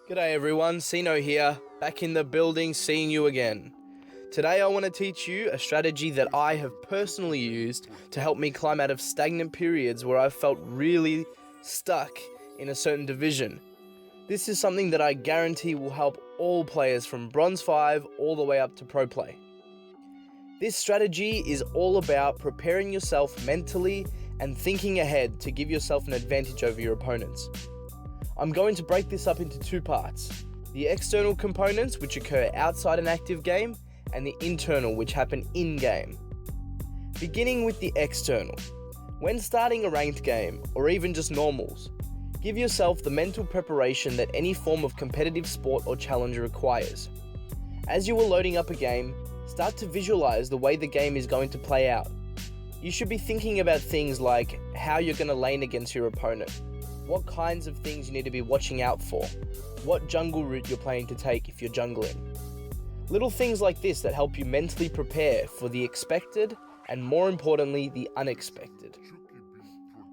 G'day everyone, Sino here, back in the building, seeing you again. Today I want to teach you a strategy that I have personally used to help me climb out of stagnant periods where I felt really stuck in a certain division. This is something that I guarantee will help all players from Bronze 5 all the way up to Pro Play. This strategy is all about preparing yourself mentally and thinking ahead to give yourself an advantage over your opponents. I'm going to break this up into two parts: the external components, which occur outside an active game, and the internal, which happen in-game. Beginning with the external. When starting a ranked game, or even just normals, give yourself the mental preparation that any form of competitive sport or challenge requires. As you are loading up a game, start to visualize the way the game is going to play out. You should be thinking about things like how you're going to lane against your opponent, what kinds of things you need to be watching out for, what jungle route you're planning to take if you're jungling. Little things like this that help you mentally prepare for the expected and, more importantly, the unexpected.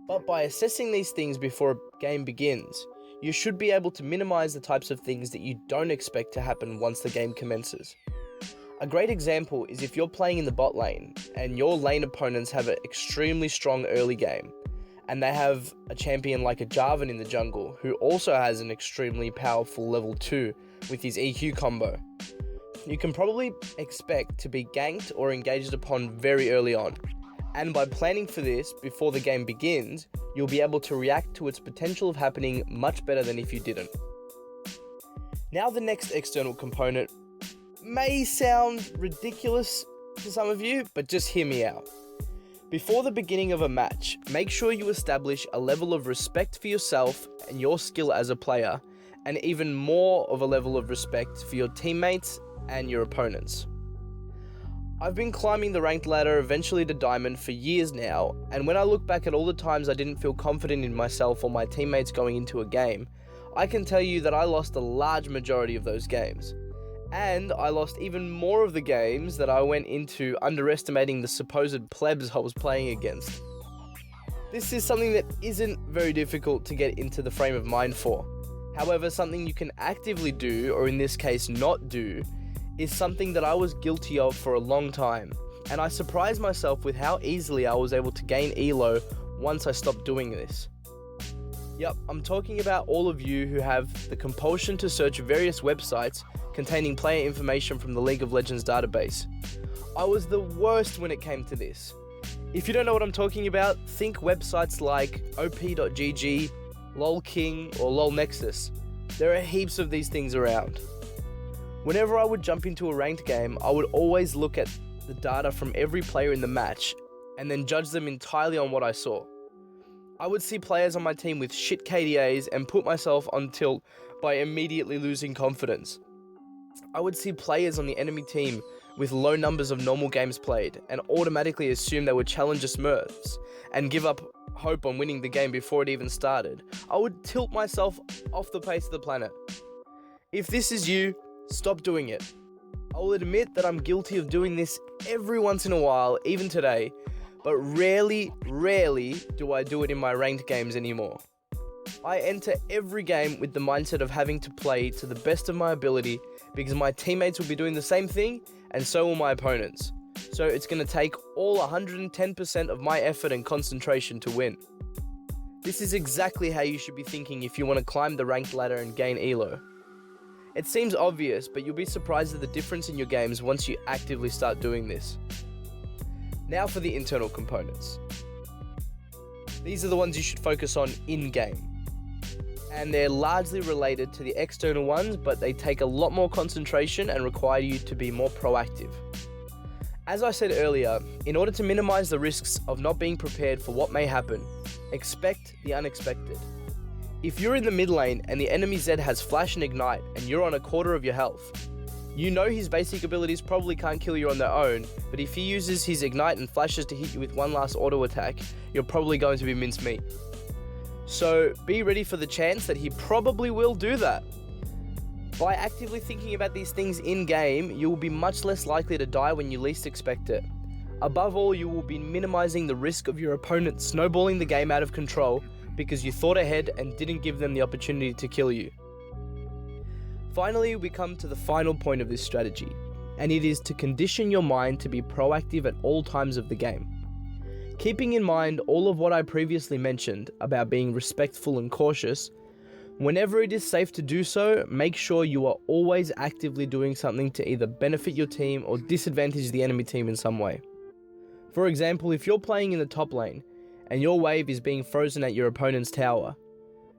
But by assessing these things before a game begins, you should be able to minimize the types of things that you don't expect to happen once the game commences. A great example is if you're playing in the bot lane and your lane opponents have an extremely strong early game, and they have a champion like a Jarvan in the jungle who also has an extremely powerful level 2 with his EQ combo. You can probably expect to be ganked or engaged upon very early on, and by planning for this before the game begins, you'll be able to react to its potential of happening much better than if you didn't. Now the next external component may sound ridiculous to some of you, but just hear me out. Before the beginning of a match, make sure you establish a level of respect for yourself and your skill as a player, and even more of a level of respect for your teammates and your opponents. I've been climbing the ranked ladder eventually to Diamond for years now, and when I look back at all the times I didn't feel confident in myself or my teammates going into a game, I can tell you that I lost a large majority of those games. And I lost even more of the games that I went into underestimating the supposed plebs I was playing against. This is something that isn't very difficult to get into the frame of mind for. However, something you can actively do, or in this case not do, is something that I was guilty of for a long time, and I surprised myself with how easily I was able to gain elo once I stopped doing this. Yep, I'm talking about all of you who have the compulsion to search various websites containing player information from the League of Legends database. I was the worst when it came to this. If you don't know what I'm talking about, think websites like op.gg, lolking, or lolnexus. There are heaps of these things around. Whenever I would jump into a ranked game, I would always look at the data from every player in the match and then judge them entirely on what I saw. I would see players on my team with shit KDAs and put myself on tilt by immediately losing confidence. I would see players on the enemy team with low numbers of normal games played and automatically assume they were challenger smurfs and give up hope on winning the game before it even started. I would tilt myself off the face of the planet. If this is you, stop doing it. I will admit that I'm guilty of doing this every once in a while, even today, but rarely do I do it in my ranked games anymore. I enter every game with the mindset of having to play to the best of my ability because my teammates will be doing the same thing and so will my opponents. So it's going to take all 110% of my effort and concentration to win. This is exactly how you should be thinking if you want to climb the ranked ladder and gain elo. It seems obvious, but you'll be surprised at the difference in your games once you actively start doing this. Now for the internal components. These are the ones you should focus on in-game. And they're largely related to the external ones, but they take a lot more concentration and require you to be more proactive. As I said earlier, in order to minimize the risks of not being prepared for what may happen, expect the unexpected. If you're in the mid lane and the enemy Zed has flash and ignite and you're on a quarter of your health, you know his basic abilities probably can't kill you on their own, but if he uses his ignite and flashes to hit you with one last auto attack, you're probably going to be mincemeat. So be ready for the chance that he probably will do that. By actively thinking about these things in-game, you will be much less likely to die when you least expect it. Above all, you will be minimizing the risk of your opponent snowballing the game out of control because you thought ahead and didn't give them the opportunity to kill you. Finally, we come to the final point of this strategy, and it is to condition your mind to be proactive at all times of the game. Keeping in mind all of what I previously mentioned about being respectful and cautious, whenever it is safe to do so, make sure you are always actively doing something to either benefit your team or disadvantage the enemy team in some way. For example, if you're playing in the top lane and your wave is being frozen at your opponent's tower,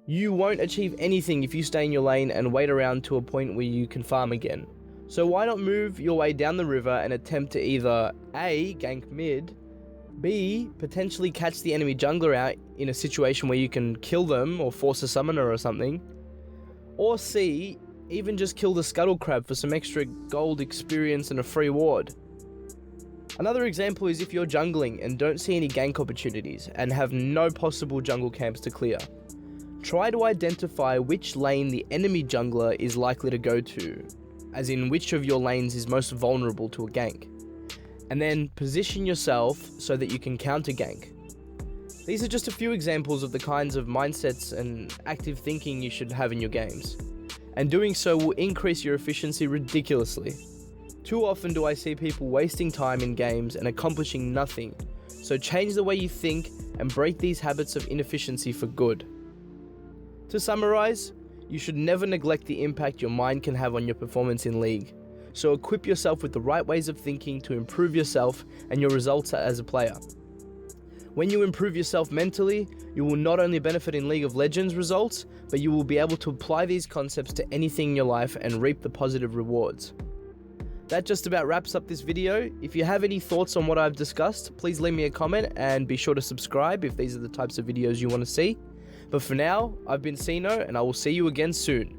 you won't achieve anything if you stay in your lane and wait around to a point where you can farm again. So why not move your way down the river and attempt to either A, gank mid, B, potentially catch the enemy jungler out in a situation where you can kill them or force a summoner or something, or C, even just kill the scuttle crab for some extra gold experience and a free ward. Another example is if you're jungling and don't see any gank opportunities and have no possible jungle camps to clear. Try to identify which lane the enemy jungler is likely to go to, as in which of your lanes is most vulnerable to a gank, and then position yourself so that you can counter gank. These are just a few examples of the kinds of mindsets and active thinking you should have in your games, and doing so will increase your efficiency ridiculously. Too often do I see people wasting time in games and accomplishing nothing, so change the way you think and break these habits of inefficiency for good. To summarize, you should never neglect the impact your mind can have on your performance in League, so equip yourself with the right ways of thinking to improve yourself and your results as a player. When you improve yourself mentally, you will not only benefit in League of Legends results, but you will be able to apply these concepts to anything in your life and reap the positive rewards. That just about wraps up this video. If you have any thoughts on what I've discussed, please leave me a comment and be sure to subscribe if these are the types of videos you want to see. But for now, I've been Sino, and I will see you again soon.